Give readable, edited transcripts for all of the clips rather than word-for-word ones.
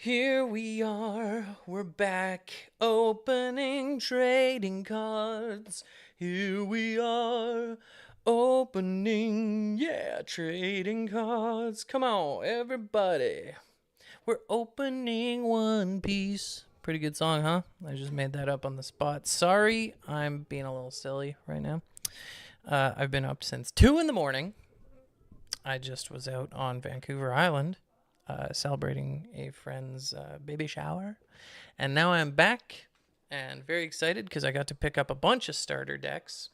Here we are, we're back, opening trading cards. Here we are, opening, trading cards. Come on, everybody. We're opening One Piece. Pretty good song, huh? I just made that up on the spot. Sorry, I'm being a little silly right now. I've been up since 2 in the morning. I just was out on Vancouver Island celebrating a friend's baby shower. And now I'm back and very excited because I got to pick up a bunch of starter decks.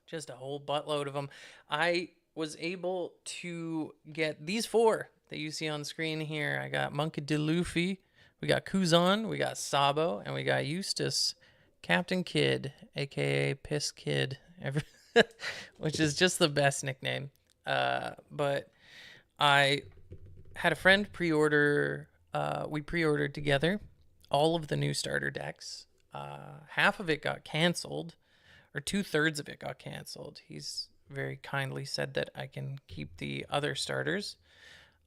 Just a whole buttload of them. I was able to get these four that you see on screen here. I got Monkey D. Luffy, we got Kuzan, we got Sabo, and we got Eustace, Captain Kid, aka Piss Kid, which is just the best nickname. But I had a friend pre-order. We pre-ordered together all of the new starter decks. Half of it got canceled, or 2/3 of it got canceled. He's very kindly said that I can keep the other starters.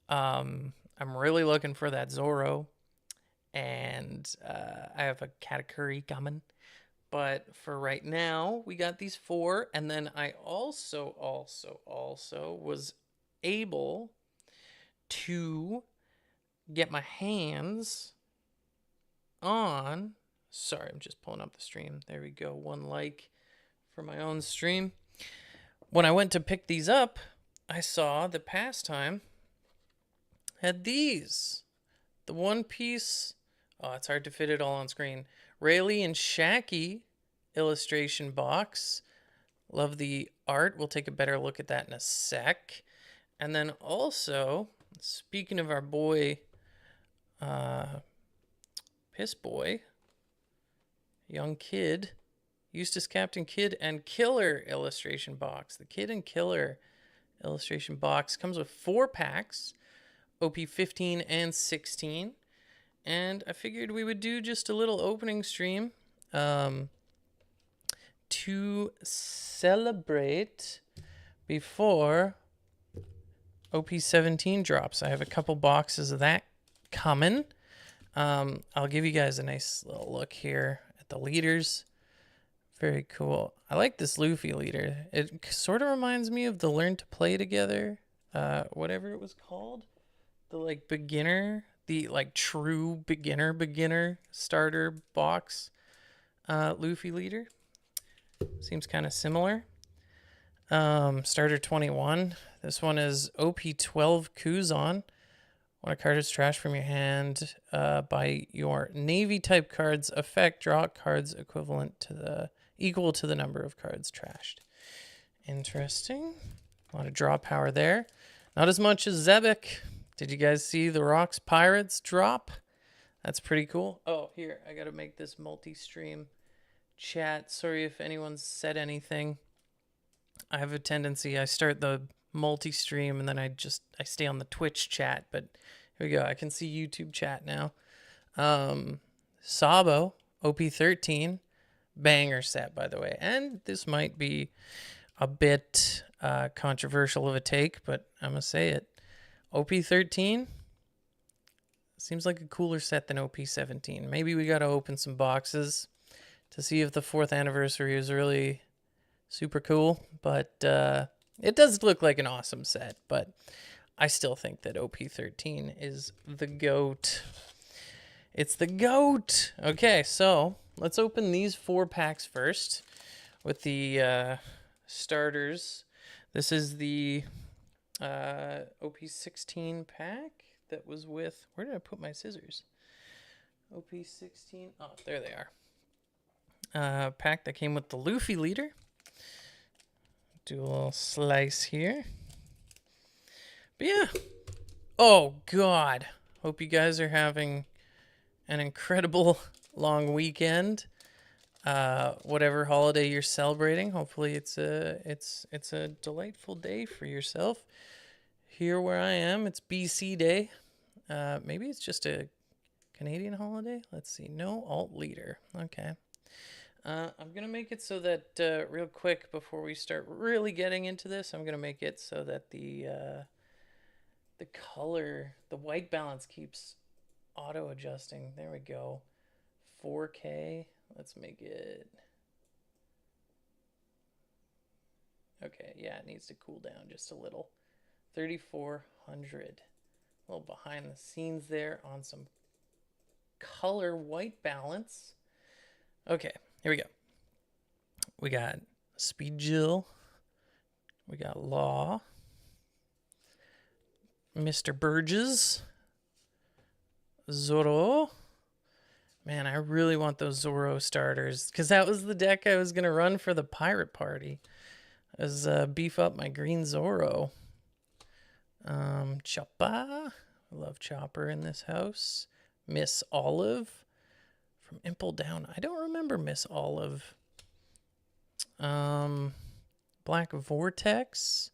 I'm really looking for that Zoro, and I have a Katakuri coming. But for right now, we got these four, and then I also was able to get my hands on. Sorry, I'm just pulling up the stream. There we go. One like for my own stream. When I went to pick these up, I saw the Pastime had these. The One Piece. Oh, it's hard to fit it all on screen. Rayleigh and Shaggy illustration box. Love the art. We'll take a better look at that in a sec. And then also, speaking of our boy, Piss Boy, Young Kid, Eustace Captain Kid, and Killer illustration box. The Kid and Killer illustration box comes with 4 packs, OP15 and 16. And I figured we would do just a little opening stream to celebrate before OP17 drops. I have a couple boxes of that coming. I'll give you guys a nice little look here at the leaders. Very cool. I like this Luffy leader. It sort of reminds me of the Learn to Play Together, whatever it was called. The like beginner, the like true beginner starter box Luffy leader. Seems kind of similar. Starter 21. This one is OP12 Kuzan. When a card is trashed from your hand by your Navy type cards effect, draw cards equal to the number of cards trashed. Interesting. A lot of draw power there. Not as much as Zebek. Did you guys see the Rocks Pirates drop? That's pretty cool. Oh, here, I gotta make this multi-stream chat. Sorry if anyone's said anything. I have a tendency, I start the multi-stream and then I stay on the Twitch chat, but here we go. I can see YouTube chat now. Sabo, OP13, banger set, by the way. And this might be a bit controversial of a take, but I'm going to say it. OP13 seems like a cooler set than OP17. Maybe we got to open some boxes to see if the 4th anniversary is really super cool, but it does look like an awesome set, but I still think that OP13 is the GOAT. It's the GOAT! Okay, so let's open these 4 packs first with the starters. This is the OP16 pack that was with... Where did I put my scissors? OP16... Oh, there they are. Pack that came with the Luffy leader. Do a little slice here. But yeah. Oh, God. Hope you guys are having an incredible long weekend. Whatever holiday you're celebrating, hopefully it's a delightful day for yourself. Here where I am, it's BC Day. Maybe it's just a Canadian holiday. Let's see. No alt leader. Okay. I'm going to make it so that, real quick, before we start really getting into this, I'm going to make it so that the color, the white balance keeps auto adjusting. There we go. 4K. Let's make it. Okay, yeah, it needs to cool down just a little. 3400. A little behind the scenes there on some color white balance. Okay, here we go. We got Speed Jill. We got Law. Mr. Burgess. Zorro. Man, I really want those Zorro starters because that was the deck I was going to run for the pirate party. Is beef up my green Zorro. Chopper. I love Chopper in this house. Miss Olive from Impel Down. I don't remember Miss Olive. Black Vortex.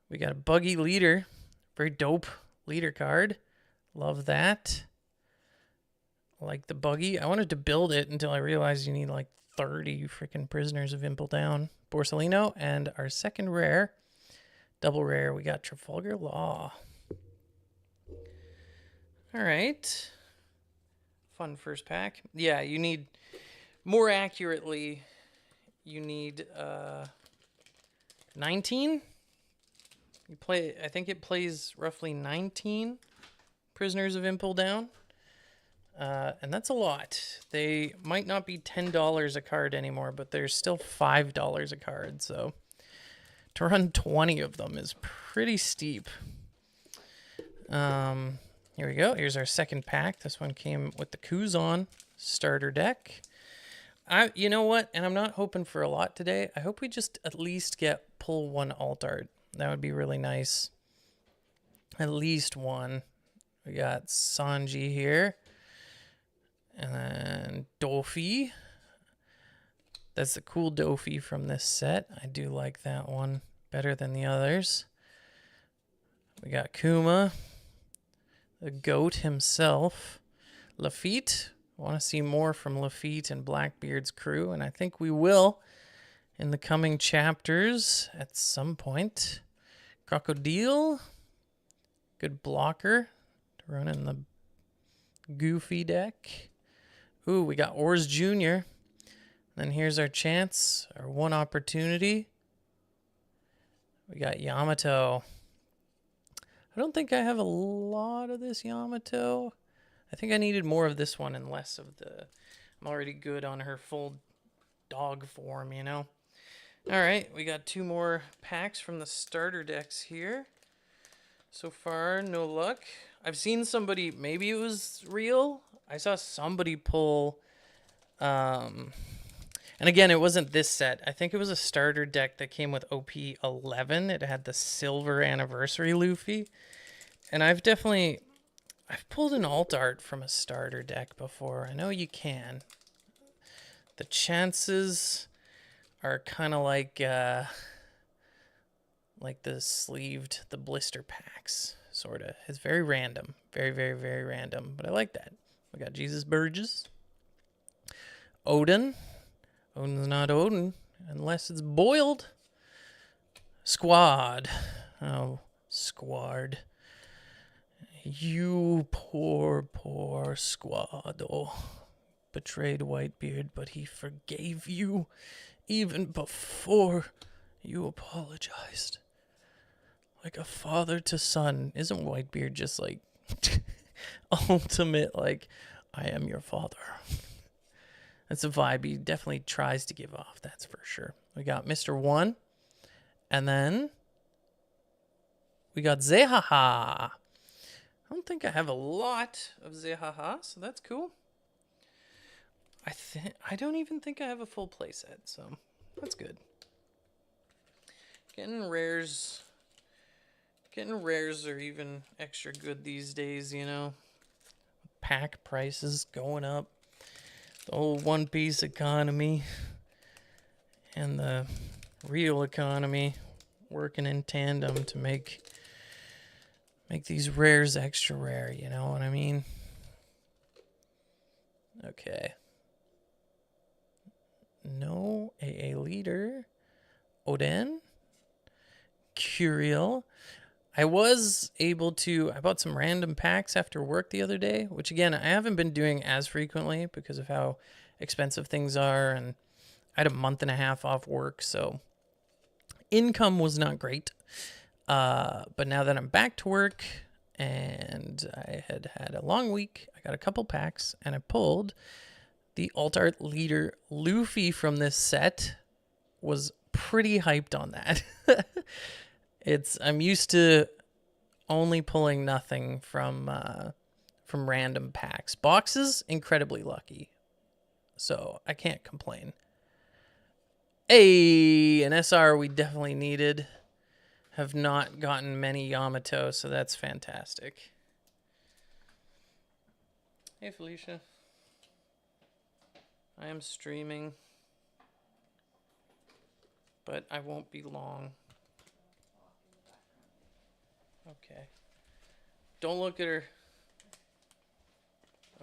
We got a Buggy Leader. Very dope leader card. Love that. Like the Buggy. I wanted to build it until I realized you need like 30 freaking Prisoners of Impel Down. Borsellino. And our second rare, double rare, we got Trafalgar Law. All right. Fun first pack. Yeah, you need, more accurately, you need 19. You play, I think it plays roughly 19 Prisoners of Impel Down. And that's a lot. They might not be $10 a card anymore, but they're still $5 a card. So to run 20 of them is pretty steep. Here we go. Here's our second pack. This one came with the Kuzan starter deck. You know what? And I'm not hoping for a lot today. I hope we just at least pull one alt art. That would be really nice. At least one. We got Sanji here. And then Dofi. That's the cool Dofi from this set. I do like that one better than the others. We got Kuma. The GOAT himself. Lafitte. I want to see more from Lafitte and Blackbeard's crew. And I think we will in the coming chapters at some point. Crocodile. Good blocker to run in the Goofy deck. Ooh, we got Oars Jr. Then here's our chance, our one opportunity. We got Yamato. I don't think I have a lot of this Yamato. I think I needed more of this one and less of the... I'm already good on her full dog form, you know? All right, we got 2 more packs from the starter decks here. So far, no luck. I've seen somebody, maybe it was real. I saw somebody pull, and again, it wasn't this set. I think it was a starter deck that came with OP11. It had the silver anniversary Luffy. And I've pulled an alt art from a starter deck before. I know you can. The chances are kind of like the blister packs, sort of. It's very random. Very, very, very random. But I like that. We got Jesus Burgess. Odin. Odin's not Odin unless it's boiled. Squad. Oh, Squad. You poor, poor Squad. Oh, betrayed Whitebeard, but he forgave you even before you apologized. Like a father to son. Isn't Whitebeard just like ultimate, like, I am your father? That's a vibe he definitely tries to give off, that's for sure. We got Mr. One. And then we got Zehaha. I don't think I have a lot of Zehaha, so that's cool. I don't even think I have a full playset, so that's good. Getting rares are even extra good these days, you know. Pack prices going up. The whole One Piece economy and the real economy working in tandem to make these rares extra rare, you know what I mean? Okay. No AA leader. Odin. Curiel. I was able to, I bought some random packs after work the other day, which again, I haven't been doing as frequently because of how expensive things are. And I had a month and a half off work, so income was not great. But now that I'm back to work and I had a long week, I got a couple packs and I pulled the Alt Art Leader Luffy from this set. Was pretty hyped on that. I'm used to only pulling nothing from random packs. Boxes, incredibly lucky. So I can't complain. An SR we definitely needed. Have not gotten many Yamato, so that's fantastic. Hey Felicia. I am streaming, but I won't be long. Okay. Don't look at her.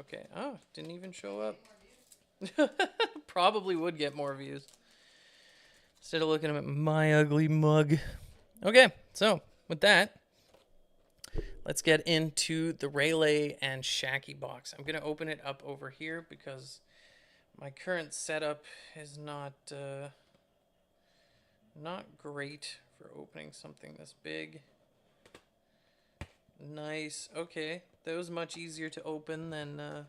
Okay. Oh, didn't even show up. Probably would get more views. Instead of looking at my ugly mug. Okay, so with that, let's get into the Rayleigh and Shacky box. I'm going to open it up over here because my current setup is not great for opening something this big. Nice. Okay, that was much easier to open than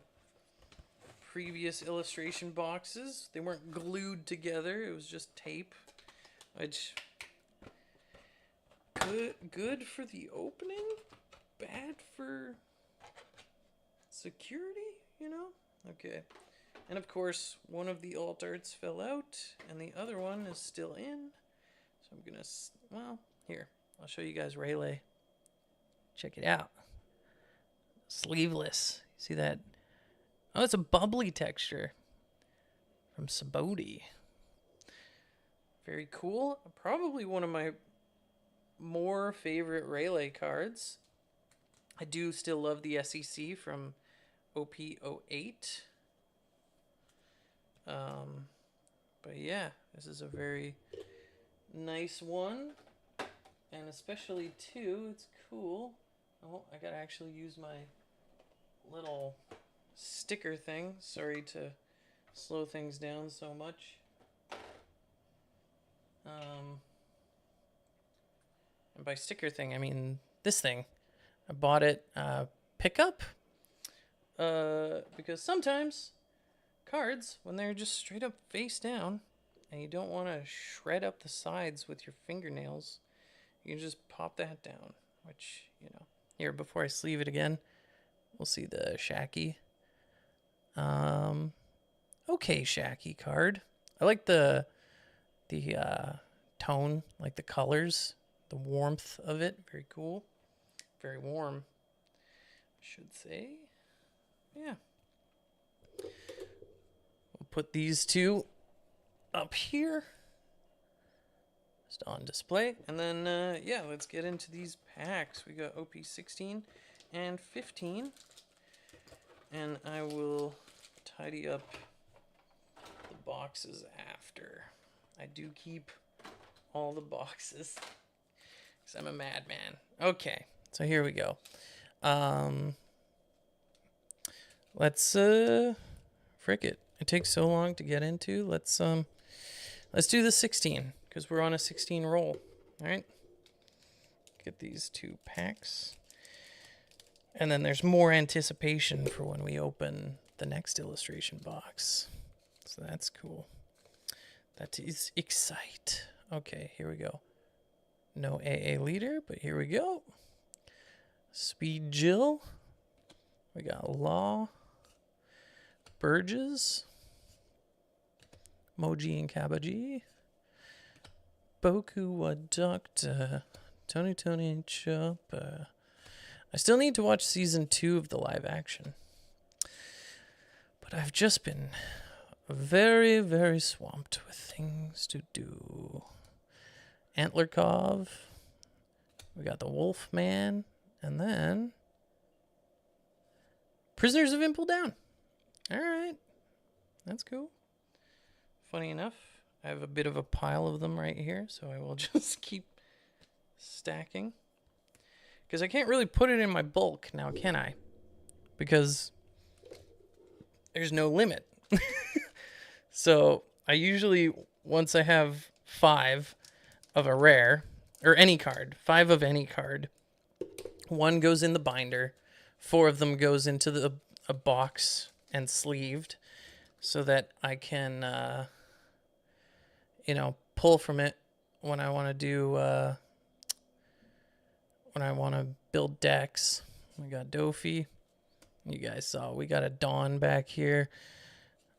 previous illustration boxes. They weren't glued together. It was just tape, which good for the opening, bad for security, you know? Okay. And of course, one of the alt arts fell out and the other one is still in. So I'm gonna, well, here, I'll show you guys Rayleigh. Check it out. Sleeveless. See that? Oh, it's a bubbly texture from Saboti. Very cool. Probably one of my more favorite Rayleigh cards. I do still love the SEC from OP08. But yeah, this is a very nice one. And especially too, it's cool. Oh, I gotta actually use my little sticker thing. Sorry to slow things down so much. And by sticker thing, I mean this thing. I bought it pickup because sometimes cards, when they're just straight up face down and you don't want to shred up the sides with your fingernails, you can just pop that down, which, you know. Here, before I sleeve it again, we'll see the Shacky. Okay, Shacky card. I like the tone, like the colors, the warmth of it. Very cool. Very warm, I should say. Yeah. We'll put these two up here. Just on display. And then, yeah, let's get into these packs. We got OP16 and 15. And I will tidy up the boxes after. I do keep all the boxes because I'm a madman. Okay, so here we go. Let's frick it. It takes so long to get into. Let's do the 16 because we're on a 16 roll. All right. Get these two packs. And then there's more anticipation for when we open the next illustration box. So that's cool. That is excite. Okay, here we go. No AA leader, but here we go. Speed Jill. We got Law. Burgess. Moji and Kabaji. Boku wa Doctor. Tony Chopper. I still need to watch season 2 of the live action. But I've just been very, very swamped with things to do. Antlerkov. We got the Wolfman. And then Prisoners of Impel Down. All right. That's cool. Funny enough, I have a bit of a pile of them right here, so I will just keep stacking. Because I can't really put it in my bulk now, can I? Because there's no limit. So I usually, once I have 5 of a rare, or any card, 5 of any card, 1 goes in the binder, 4 of them goes into a box and sleeved, so that I can, pull from it when I want to do, when I want to build decks. We got Dofi. You guys saw we got a Dawn back here.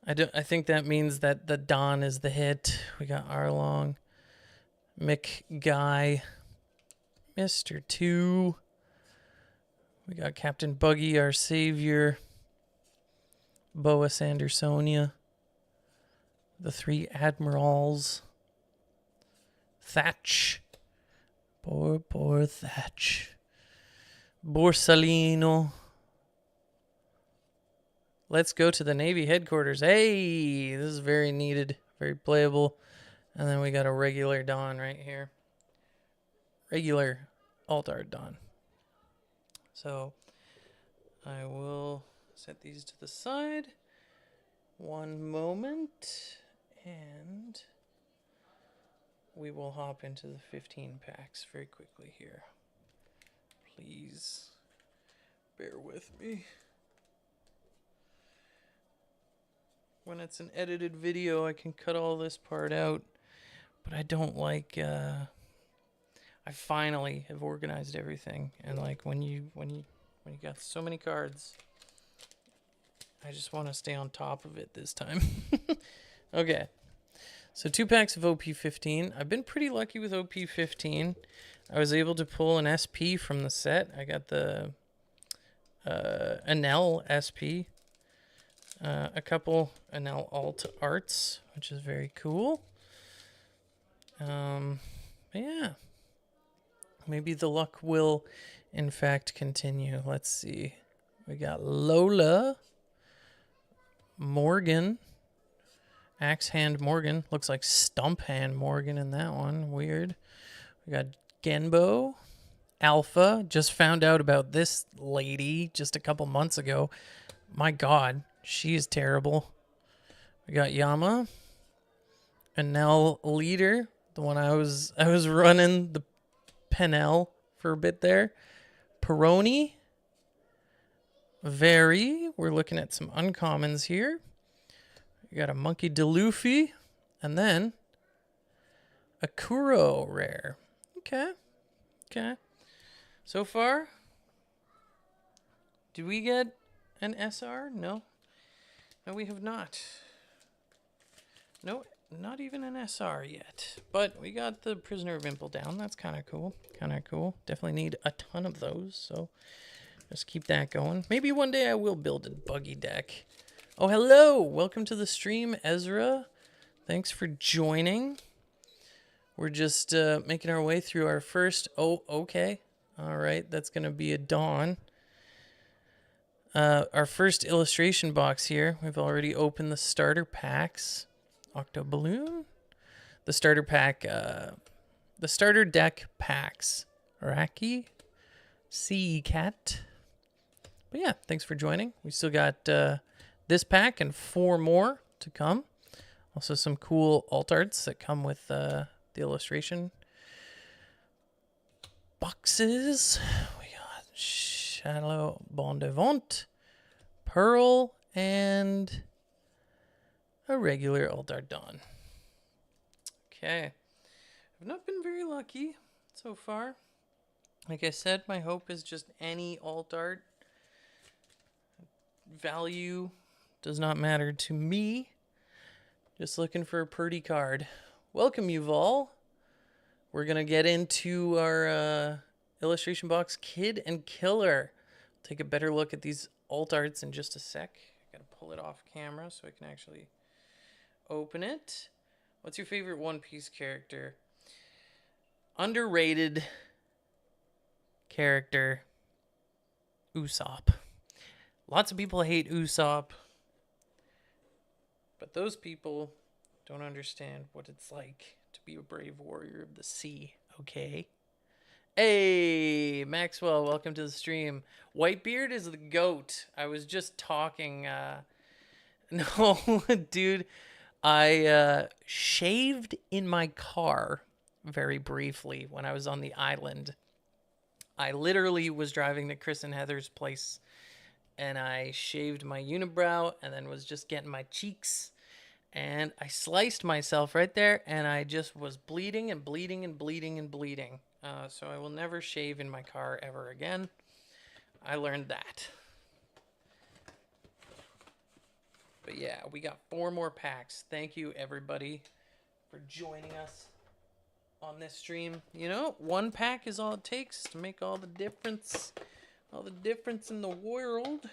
I think that means that the Dawn is the hit. We got Arlong, Mick Guy, Mr. 2. We got Captain Buggy, our savior. Boa Sandersonia. The 3 Admirals. Thatch. Poor Thatch. Borsalino. Let's go to the Navy headquarters. Hey, this is very needed, very playable. And then we got a regular Dawn right here. Regular Alt-Art Dawn. So I will set these to the side. One moment. And we will hop into the 15 packs very quickly here. Please bear with me. When it's an edited video, I can cut all this part out, but I don't like, I finally have organized everything. And like when you got so many cards, I just want to stay on top of it this time. Okay. So 2 packs of OP15. I've been pretty lucky with OP15. I was able to pull an SP from the set. I got the Enel SP. A couple Enel Alt Arts, which is very cool. Yeah. Maybe the luck will, in fact, continue. Let's see. We got Lola. Morgan. Axe Hand Morgan. Looks like Stump Hand Morgan in that one. Weird. We got Genbo. Alpha. Just found out about this lady just a couple months ago. My God. She is terrible. We got Yama. Enel Leader. The one I was running the Penel for a bit there. Peroni. Very. We're looking at some uncommons here. We got a Monkey DeLuffy. And then a Kuro rare. Okay. Okay. So far, did we get an SR? No. No, we have not. No, not even an SR yet. But we got the Prisoner of Impel down. That's kind of cool. Kind of cool. Definitely need a ton of those. So just keep that going. Maybe one day I will build a buggy deck. Oh, hello. Welcome to the stream, Ezra. Thanks for joining. We're just making our way through our first... Oh, okay. All right. That's going to be a Dawn. Our first illustration box here. We've already opened the starter packs. Octo Balloon. The starter pack. The starter deck packs. Raki. Sea Cat. But yeah, thanks for joining. We still got this pack and 4 more to come. Also some cool alt arts that come with the illustration boxes. We got Shallow Bondevant, Pearl, and a regular Alt-Art Dawn. Okay. I've not been very lucky so far. Like I said, my hope is just any Alt-Art. Value does not matter to me. Just looking for a pretty card. Welcome, Yuval. We're going to get into our illustration box, Kid and Killer. Take a better look at these alt arts in just a sec. I got to pull it off camera so I can actually open it. What's your favorite One Piece character? Underrated character, Usopp. Lots of people hate Usopp, but those people don't understand what it's like to be a brave warrior of the sea, okay? Hey, Maxwell, welcome to the stream. Whitebeard is the goat. I was just talking. No, dude, I shaved in my car very briefly when I was on the island. I literally was driving to Chris and Heather's place and I shaved my unibrow and then was just getting my cheeks. And I sliced myself right there, and I just was bleeding and bleeding and bleeding and bleeding. So I will never shave in my car ever again. I learned that. But yeah, we got 4 more packs. Thank you, everybody, for joining us on this stream. You know, 1 pack is all it takes to make all the difference. All the difference in the world.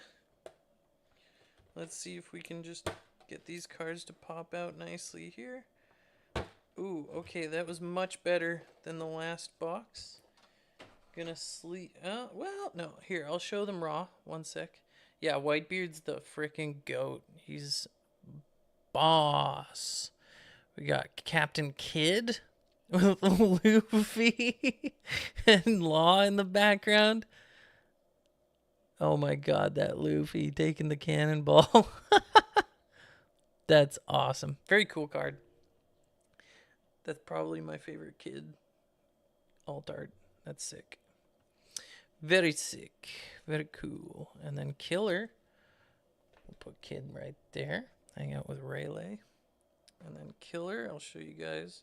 Let's see if we can just get these cards to pop out nicely here. Ooh, okay, that was much better than the last box. Gonna sleep. Well, no. Here, I'll show them raw. 1 sec. Yeah, Whitebeard's the freaking goat. He's boss. We got Captain Kidd with Luffy and Law in the background. Oh my god, that Luffy taking the cannonball. That's awesome. Very cool card. That's probably my favorite Kid alt art. That's sick. Very sick. Very cool. And then Killer. We'll put Kid right there. Hang out with Rayleigh. And then Killer, I'll show you guys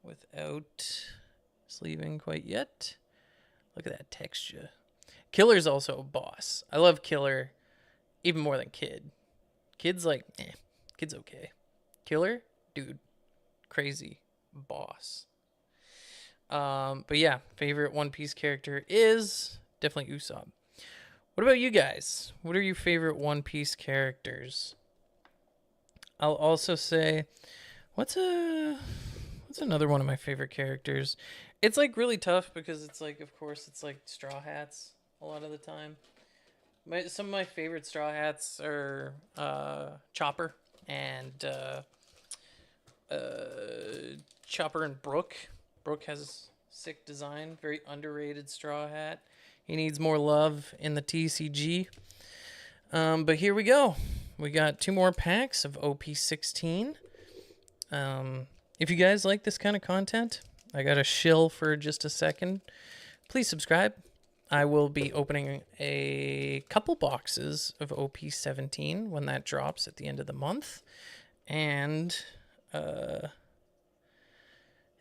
without sleeving quite yet. Look at that texture. Killer's also a boss. I love Killer even more than Kid. Kid's like, Kid's okay. Killer, dude, crazy boss. But yeah, favorite One Piece character is definitely Usopp. What about you guys? What are your favorite One Piece characters? I'll also say, what's another one of my favorite characters? It's like really tough because it's like, of course, it's like Straw Hats a lot of the time. Some of my favorite Straw Hats are Chopper and Chopper and Brook. Brook has sick design, very underrated Straw Hat. He needs more love in the TCG. But here we go. We got 2 more packs of OP16. If you guys like this kind of content, I got a shill for just a second. Please subscribe. I will be opening a couple boxes of OP17 when that drops at the end of the month. And,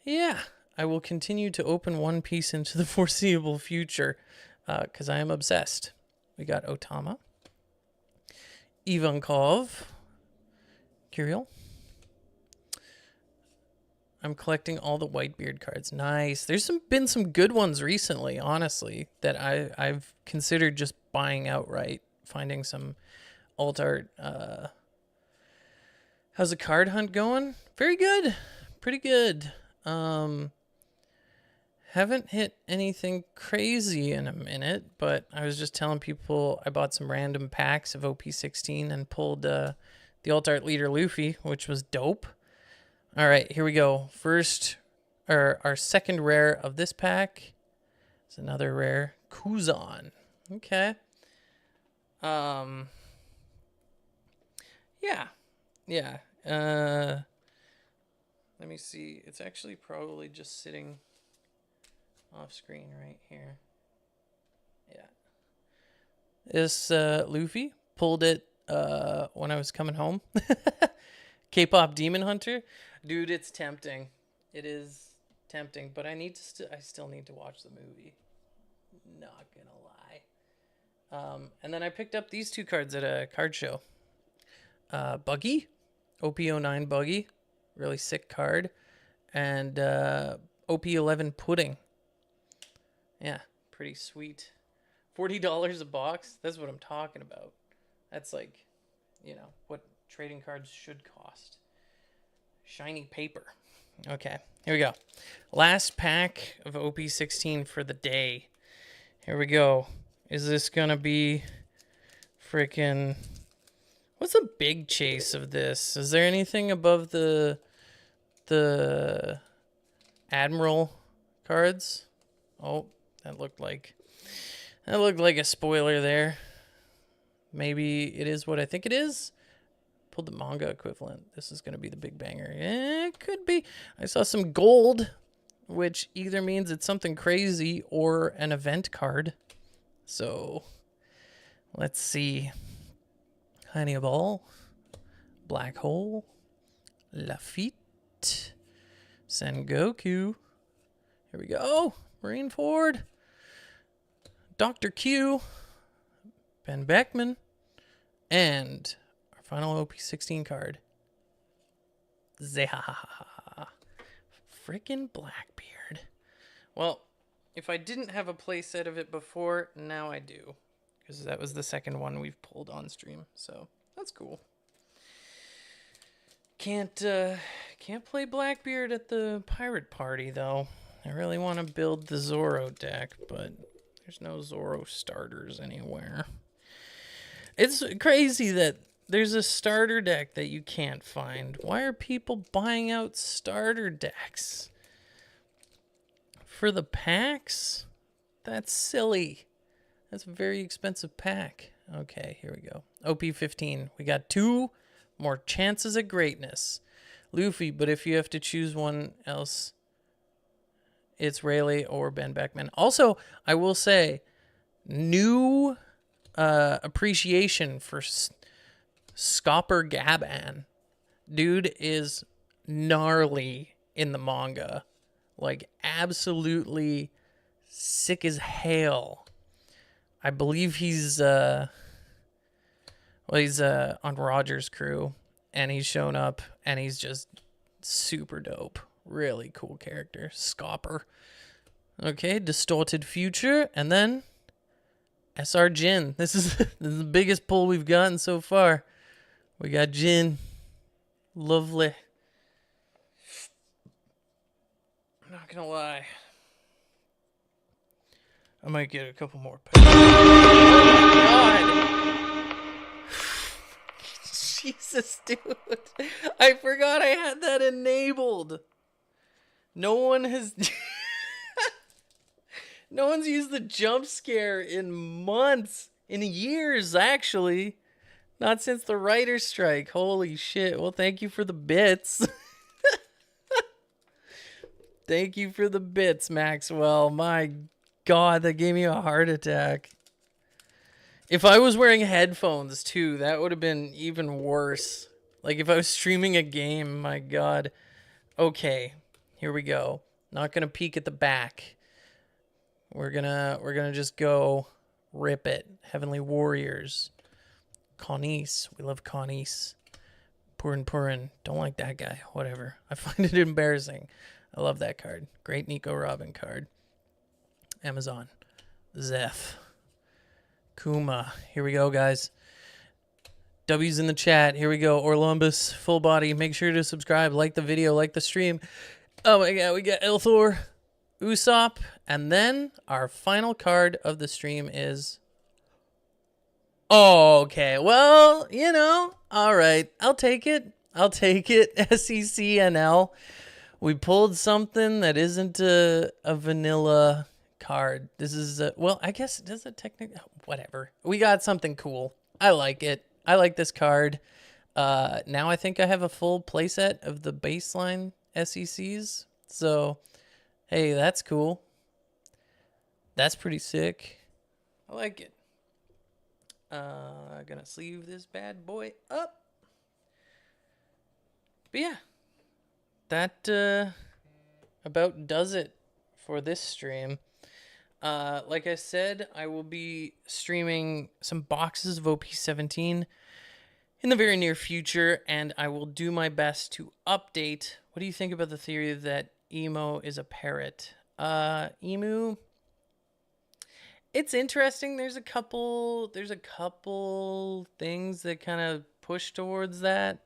yeah, I will continue to open One Piece into the foreseeable future because I am obsessed. We got Otama, Ivankov, Kirill. I'm collecting all the Whitebeard cards. Nice. There's been some good ones recently, honestly, that I've considered just buying outright, finding some alt art. How's the card hunt going? Very good. Pretty good. Haven't hit anything crazy in a minute, but I was just telling people I bought some random packs of OP16 and pulled the alt art leader Luffy, which was dope. All right, here we go. First, our second rare of this pack is another rare, Kuzan. Okay. Yeah. Let me see. It's actually probably just sitting off screen right here. Yeah. This Luffy pulled it when I was coming home. K-pop Demon Hunter. Dude, it's tempting. It is tempting, but I still need to watch the movie. Not gonna lie. And then I picked up these 2 cards at a card show. Buggy, OP09 Buggy, really sick card, and OP11 Pudding. Yeah, pretty sweet. $40 a box. That's what I'm talking about. That's like, you know, what trading cards should cost. Shiny paper. Okay, here we go. Last pack of OP16 for the day. Here we go. Is this gonna be freaking... What's the big chase of this? Is there anything above the Admiral cards? Oh, that looked like a spoiler there. Maybe it is what I think it is. Pulled the manga equivalent. This is going to be the big banger. It could be. I saw some gold, which either means it's something crazy or an event card. So, let's see. Honeyball, Black Hole, Lafitte, Sengoku. Here we go. Marine Ford, Dr. Q, Ben Beckman, and our final OP16 card, Zehahaha. Frickin' Blackbeard. Well, if I didn't have a playset of it before, now I do. Because that was the second one we've pulled on stream. So, that's cool. Can't play Blackbeard at the pirate party, though. I really want to build the Zoro deck, but there's no Zoro starters anywhere. It's crazy that there's a starter deck that you can't find. Why are people buying out starter decks? For the packs? That's silly. That's a very expensive pack. Okay, here we go. OP15. We got 2 more chances at greatness. Luffy, but if you have to choose one else, it's Rayleigh or Ben Beckman. Also, I will say, new appreciation for Scopper Gaban. Dude is gnarly in the manga. Like, absolutely sick as hell. I believe he's on Roger's crew, and he's shown up, and he's just super dope. Really cool character. Scopper. Okay, Distorted Future, and then SR Jin. This is the biggest pull we've gotten so far. We got Jin. Lovely. I'm not gonna lie. I might get a couple more packs. Oh my god! Jesus, dude. I forgot I had that enabled. No one has... No one's used the jump scare in months. In years, actually. Not since the writer's strike. Holy shit. Well, thank you for the bits. Thank you for the bits, Maxwell. My God, that gave me a heart attack. If I was wearing headphones, too, that would have been even worse. Like, if I was streaming a game, my God. Okay, here we go. Not gonna peek at the back. We're gonna just go rip it. Heavenly Warriors. Connice. We love Connice. Purin. Don't like that guy. Whatever. I find it embarrassing. I love that card. Great Nico Robin card. Amazon. Zeph. Kuma. Here we go, guys. W's in the chat. Here we go. Orlumbus. Full body. Make sure to subscribe. Like the video. Like the stream. Oh my God. We got Elthor. Usopp. And then our final card of the stream is... Oh, okay. Well, you know. All right. I'll take it. SECNL. We pulled something that isn't a vanilla card. This is, well, I guess, does it technically, whatever. We got something cool. I like it. I like this card. Now I think I have a full playset of the baseline SECs. So, hey, that's cool. That's pretty sick. I like it. Gonna sleeve this bad boy up. But yeah. That about does it for this stream. Like I said, I will be streaming some boxes of OP17 in the very near future, and I will do my best to update. What do you think about the theory that Emo is a parrot? Emu, it's interesting. There's a couple things that kind of push towards that.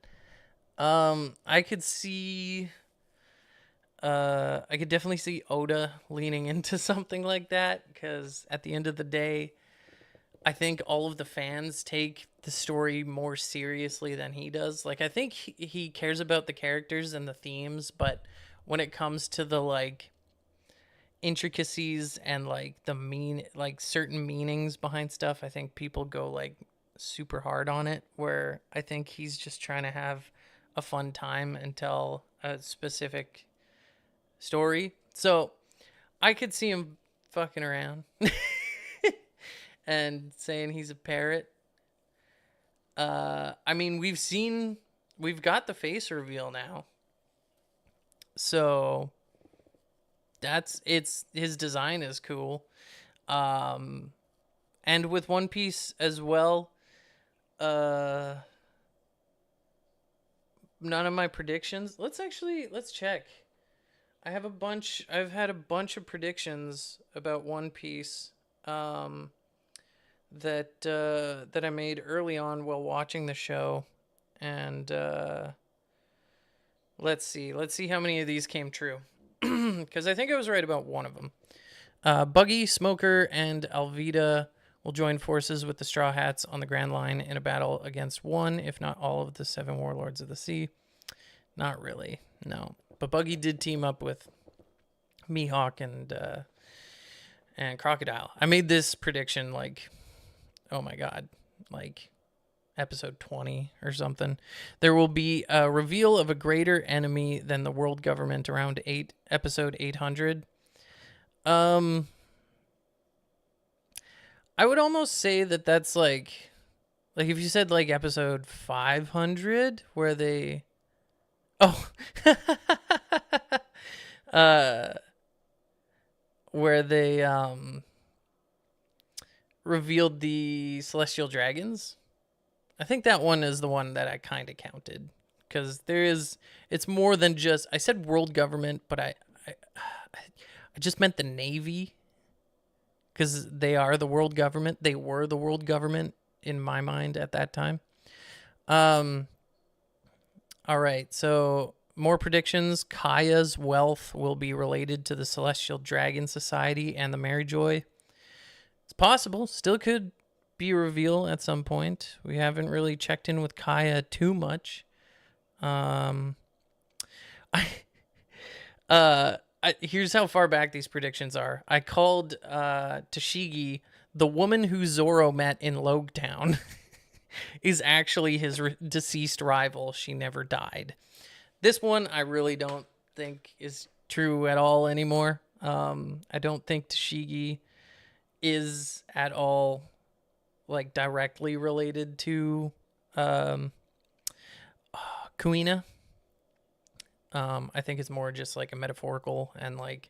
I could definitely see Oda leaning into something like that, because at the end of the day, I think all of the fans take the story more seriously than he does. Like, I think he cares about the characters and the themes, but when it comes to the, like, intricacies and like like certain meanings behind stuff, I think people go like super hard on it, where I think he's just trying to have a fun time and tell a specific story. So I could see him fucking around and saying he's a parrot. I mean, we've got the face reveal now. So it's his design is cool. Um and with One Piece as well, uh none of my predictions. Let's check. I've had a bunch of predictions about One Piece um that I made early on while watching the show, and let's see how many of these came true, because I think I was right about one of them. Buggy, Smoker, and Alvida will join forces with the Straw Hats on the Grand Line in a battle against one, if not all, of the 7 Warlords of the Sea. Not really, no. But Buggy did team up with Mihawk and Crocodile. I made this prediction like, oh my god, like episode 20 or something. There will be a reveal of a greater enemy than the world government around episode 800. I would almost say that that's like if you said like episode 500 where they oh uh where they revealed the celestial dragons. I think that one is the one that I kind of counted, because it's more than just, I said world government, but I just meant the Navy, because they are the world government. They were the world government in my mind at that time. All right, so more predictions. Kaya's wealth will be related to the Celestial Dragon Society and the Maryjoy. It's possible. Still could be a reveal at some point. We haven't really checked in with Kaya too much. Here's how far back these predictions are. I called Tashigi the woman who Zoro met in Logtown is actually his deceased rival. She never died. This one I really don't think is true at all anymore. I don't think Tashigi is at all like directly related to Kuina. I think it's more just like a metaphorical and like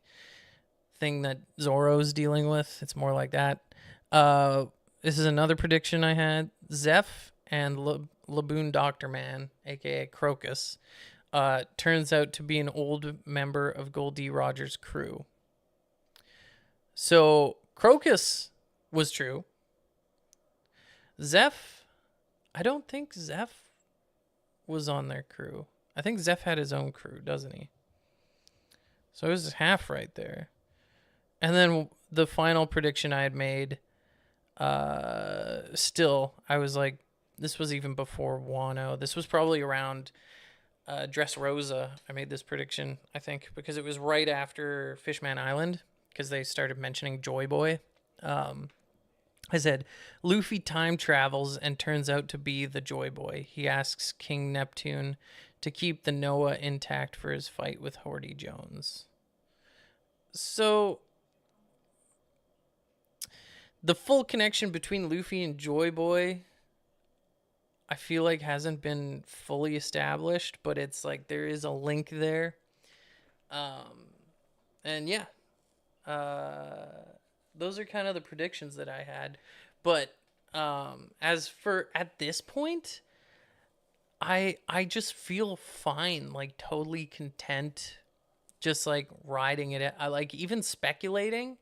thing that Zoro's dealing with. It's more like that. This is another prediction I had. Zeph and Laboon Doctor Man, aka Crocus, turns out to be an old member of Goldie Rogers' crew. So Crocus was true. Zeph, I don't think Zeph was on their crew. I think Zeph had his own crew, doesn't he? So it was half right there. And then the final prediction I had made, still, I was like, this was even before Wano. This was probably around Dressrosa. I made this prediction, I think, because it was right after Fishman Island, because they started mentioning Joy Boy. I said, Luffy time travels and turns out to be the Joy Boy. He asks King Neptune to keep the Noah intact for his fight with Horty Jones. So the full connection between Luffy and Joy Boy, I feel like hasn't been fully established, but it's like there is a link there. And yeah, those are kind of the predictions that I had. But as for at this point, I just feel fine, like totally content, just like riding it. I like even speculating.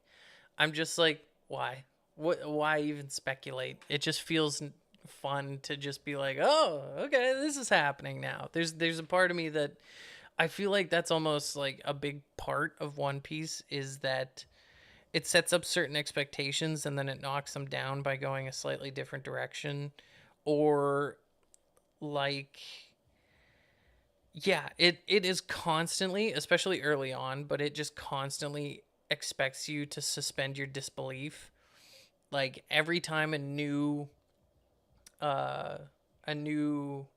I'm just like, why? Why even speculate? It just feels fun to just be like, oh, okay, this is happening now. There's a part of me that I feel like that's almost like a big part of One Piece, is that it sets up certain expectations and then it knocks them down by going a slightly different direction. Or like, yeah, it is constantly, especially early on, but it just constantly expects you to suspend your disbelief. Like every time uh, a new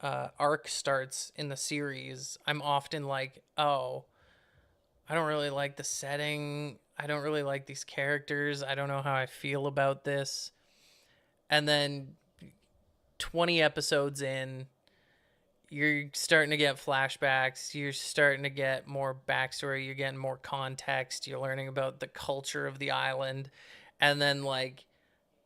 arc starts in the series, I'm often like, oh, I don't really like the setting. I don't really like these characters. I don't know how I feel about this. And then 20 episodes in, you're starting to get flashbacks. You're starting to get more backstory. You're getting more context. You're learning about the culture of the island. And then, like,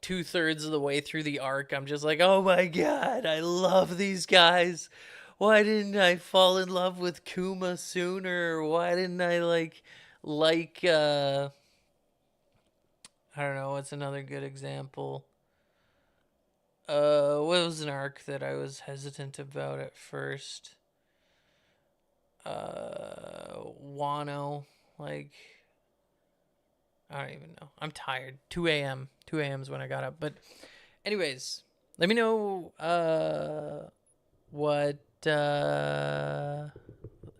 2/3 of the way through the arc, I'm just like, oh my God, I love these guys. Why didn't I fall in love with Kuma sooner? Why didn't I I don't know, what's another good example? What was an arc that I was hesitant about at first? Wano, like, I don't even know. I'm tired. 2 a.m. 2 a.m. is when I got up. But anyways, let me know what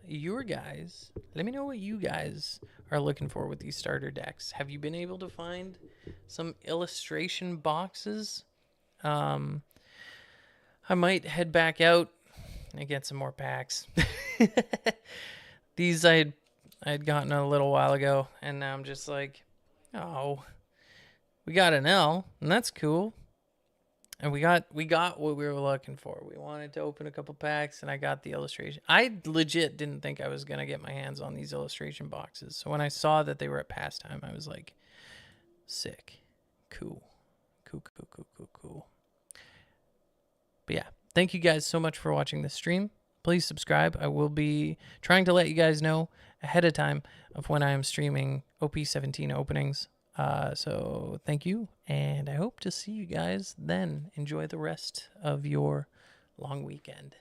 your guys. Let me know what you guys are looking for with these starter decks. Have you been able to find some illustration boxes? I might head back out and get some more packs. These I had gotten a little while ago, and now I'm just like, oh, we got an L, and that's cool. And we got what we were looking for. We wanted to open a couple packs, and I got the illustration. I legit didn't think I was gonna get my hands on these illustration boxes. So when I saw that they were at Pastime, I was like, sick, cool. But yeah, thank you guys so much for watching this stream. Please subscribe. I will be trying to let you guys know ahead of time of when I am streaming OP17 openings. So thank you, and I hope to see you guys then. Enjoy the rest of your long weekend.